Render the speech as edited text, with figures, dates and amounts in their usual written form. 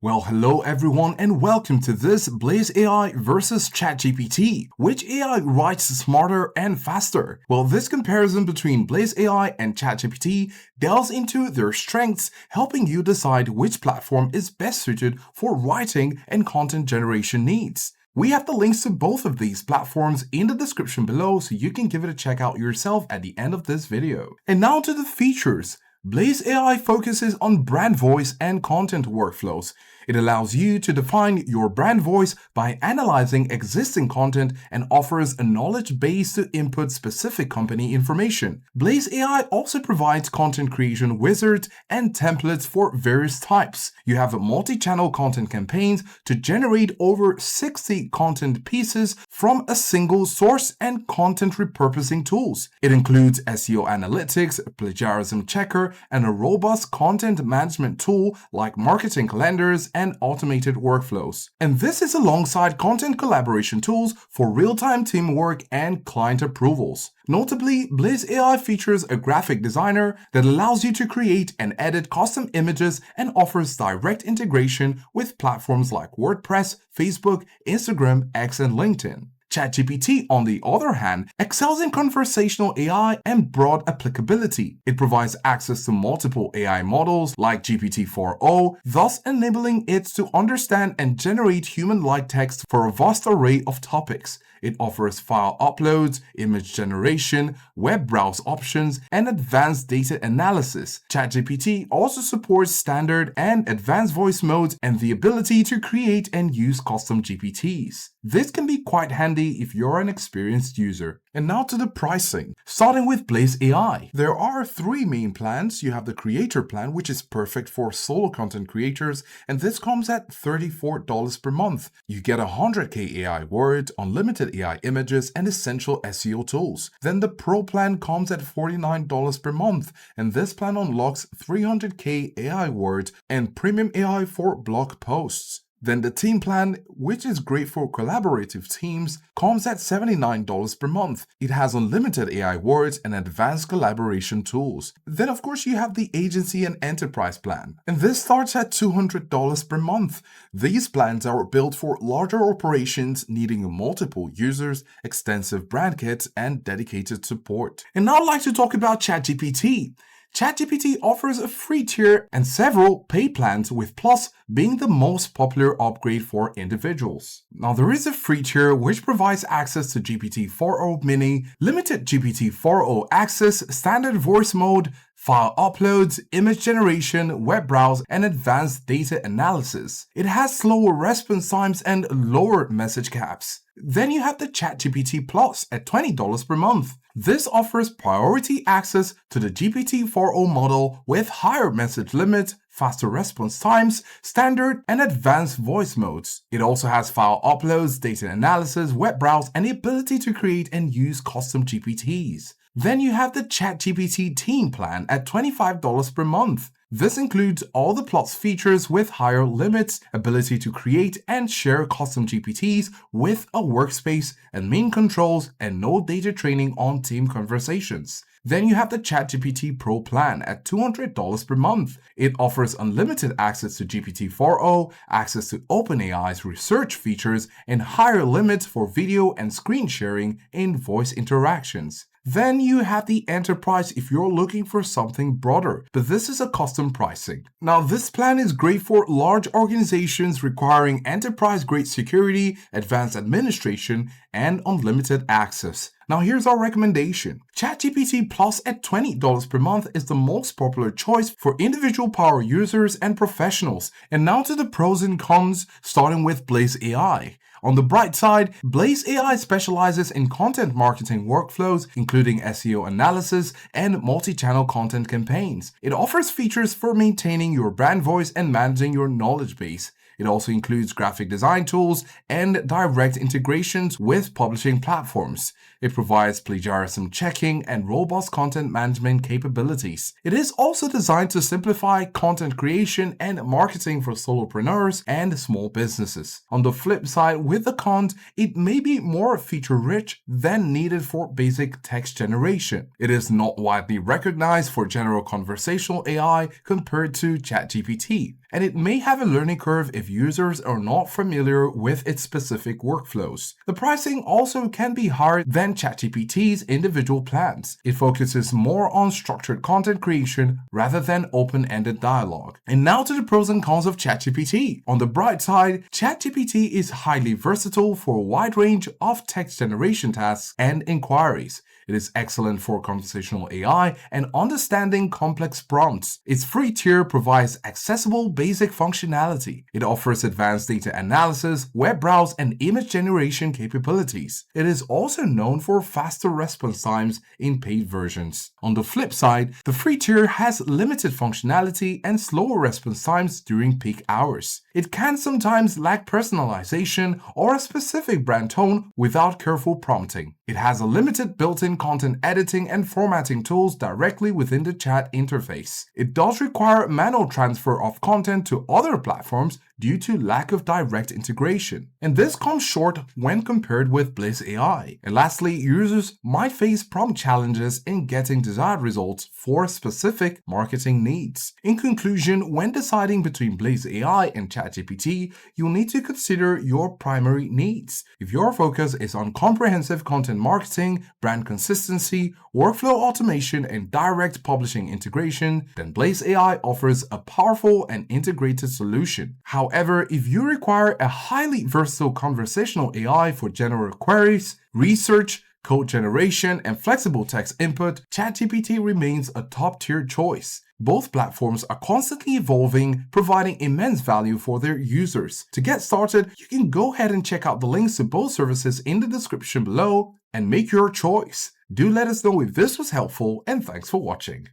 Well, hello everyone and welcome to this Blaze AI versus ChatGPT. Which AI writes smarter and faster? Well, this comparison between Blaze AI and ChatGPT delves into their strengths, helping you decide which platform is best suited for writing and content generation needs. We have the links to both of these platforms in the description below so you can give it a check out yourself at the end of this video. And now to the features. Blaze AI focuses on brand voice and content workflows. It allows you to define your brand voice by analyzing existing content and offers a knowledge base to input specific company information. Blaze AI also provides content creation wizards and templates for various types. You have multi-channel content campaigns to generate over 60 content pieces from a single source and content repurposing tools. It includes SEO analytics, plagiarism checker, and a robust content management tool like marketing calendars and automated workflows. And this is alongside content collaboration tools for real-time teamwork and client approvals. Notably, Blaze AI features a graphic designer that allows you to create and edit custom images and offers direct integration with platforms like WordPress, Facebook, Instagram, X, and LinkedIn. ChatGPT, on the other hand, excels in conversational AI and broad applicability. It provides access to multiple AI models like GPT-4o, thus enabling it to understand and generate human-like text for a vast array of topics. It offers file uploads, image generation, web browse options, and advanced data analysis. ChatGPT also supports standard and advanced voice modes and the ability to create and use custom GPTs. This can be quite handy if you're an experienced user. And now to the pricing. Starting with Blaze AI. There are three main plans. You have the creator plan, which is perfect for solo content creators, and this comes at $34 per month. You get 100k AI words, unlimited AI images, and essential SEO tools. Then the Pro plan comes at $49 per month, and this plan unlocks 300k AI words and premium AI for blog posts. Then the team plan, which is great for collaborative teams, comes at $79 per month. It has unlimited AI words and advanced collaboration tools. Then of course you have the agency and enterprise plan, and this starts at $200 per month. These plans are built for larger operations needing multiple users, extensive brand kits, and dedicated support. And now I'd like to talk about ChatGPT. ChatGPT offers a free tier and several paid plans, with Plus being the most popular upgrade for individuals. Now there is a free tier which provides access to GPT-4o Mini, limited GPT-4o access, standard voice mode, file uploads, image generation, web browse, and advanced data analysis. It has slower response times and lower message caps. Then you have the ChatGPT Plus at $20 per month. This offers priority access to the GPT-4o model with higher message limits, faster response times, standard and advanced voice modes. It also has file uploads, data analysis, web browse, and the ability to create and use custom GPTs. Then you have the ChatGPT Team plan at $25 per month. This includes all the Plus features with higher limits, ability to create and share custom GPTs with a workspace, and main controls, and no data training on team conversations. Then you have the ChatGPT Pro plan at $200 per month. It offers unlimited access to GPT-4o, access to OpenAI's research features, and higher limits for video and screen sharing in voice interactions. Then you have the Enterprise if you're looking for something broader, but this is a custom pricing. Now this plan is great for large organizations requiring enterprise-grade security, advanced administration, and unlimited access. Now here's our recommendation. ChatGPT Plus at $20 per month is the most popular choice for individual power users and professionals. And now to the pros and cons, starting with Blaze AI. On the bright side, Blaze AI specializes in content marketing workflows, including SEO analysis and multi-channel content campaigns. It offers features for maintaining your brand voice and managing your knowledge base. It also includes graphic design tools and direct integrations with publishing platforms. It provides plagiarism checking and robust content management capabilities. It is also designed to simplify content creation and marketing for solopreneurs and small businesses. On the flip side, with the cons, it may be more feature-rich than needed for basic text generation. It is not widely recognized for general conversational AI compared to ChatGPT, and it may have a learning curve if users are not familiar with its specific workflows. The pricing also can be higher than ChatGPT's individual plans. It focuses more on structured content creation rather than open-ended dialogue. And now to the pros and cons of ChatGPT. On the bright side, ChatGPT is highly versatile for a wide range of text generation tasks and inquiries. It is excellent for conversational AI and understanding complex prompts. Its free tier provides accessible basic functionality. It offers advanced data analysis, web browse, and image generation capabilities. It is also known for faster response times in paid versions. On the flip side, the free tier has limited functionality and slower response times during peak hours. It can sometimes lack personalization or a specific brand tone without careful prompting. It has a limited built-in content editing and formatting tools directly within the chat interface. It does require manual transfer of content to other platforms due to lack of direct integration. And this comes short when compared with Blaze AI. And lastly, users might face prompt challenges in getting desired results for specific marketing needs. In conclusion, when deciding between Blaze AI and ChatGPT, you'll need to consider your primary needs. If your focus is on comprehensive content marketing, brand consistency, workflow automation, and direct publishing integration, then Blaze AI offers a powerful and integrated solution. However, if you require a highly versatile conversational AI for general queries, research, code generation, and flexible text input, ChatGPT remains a top-tier choice. Both platforms are constantly evolving, providing immense value for their users. To get started, you can go ahead and check out the links to both services in the description below and make your choice. Do let us know if this was helpful, and thanks for watching.